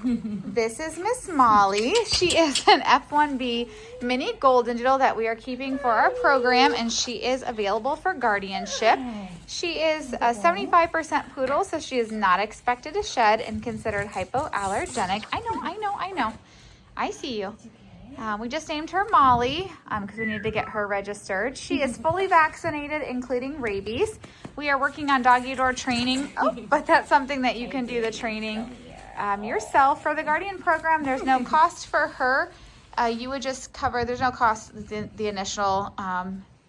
This is Miss Molly. She is an F1B mini golden doodle that we are keeping for our program, and she is available for guardianship. She is a 75% poodle, so she is not expected to shed and considered hypoallergenic. I know. I see you. We just named her Molly because we needed to get her registered. She is fully vaccinated, including rabies. We are working on doggy door training, but that's something that you can do the training yourself for the Guardian program. There's no cost for her. You would just cover, there's no cost, the initial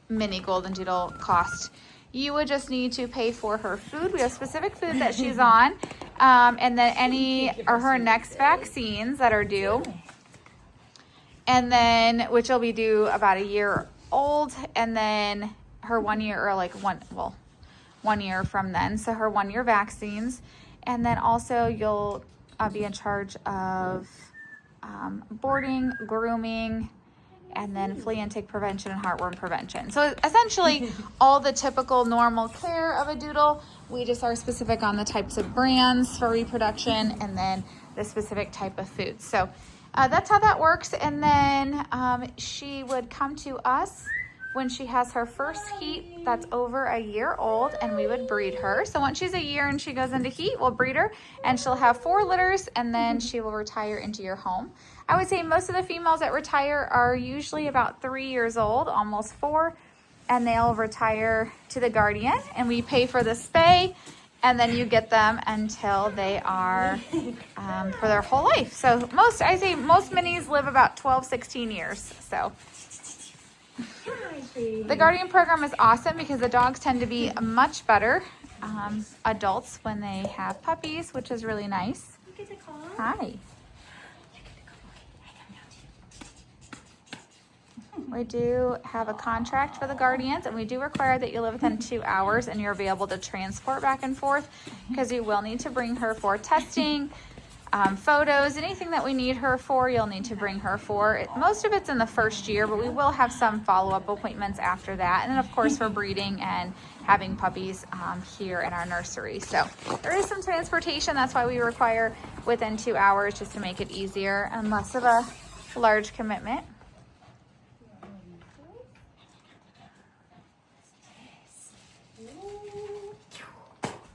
mini golden doodle cost. You would just need to pay for her food. We have specific food that she's on, and then her next vaccines that are due. And then, which will be due about a year old, and then her 1 year, or like 1 year from then. So her 1 year vaccines. And then also you'll be in charge of boarding, grooming, and then flea and tick prevention and heartworm prevention. So essentially all the typical normal care of a doodle. We just are specific on the types of brands for reproduction and then the specific type of food. So that's how that works. And then she would come to us when she has her first heat that's over a year old, and we would breed her. So once she's a year and she goes into heat, we'll breed her, and she'll have 4 litters, and then she will retire into your home. I would say most of the females that retire are usually about 3 years old, almost 4, and they'll retire to the Guardian, and we pay for the spay, and then you get them until they are for their whole life. So most minis live about 12, 16 years. So the Guardian program is awesome because the dogs tend to be much better adults when they have puppies, which is really nice. Hi. We do have a contract for the Guardians, and we do require that you live within 2 hours and you're available to transport back and forth, because you will need to bring her for testing, photos, anything that we need her for, you'll need to bring her for. Most of it's in the first year, but we will have some follow-up appointments after that. And then of course for breeding and having puppies here in our nursery. So there is some transportation. That's why we require within 2 hours, just to make it easier and less of a large commitment.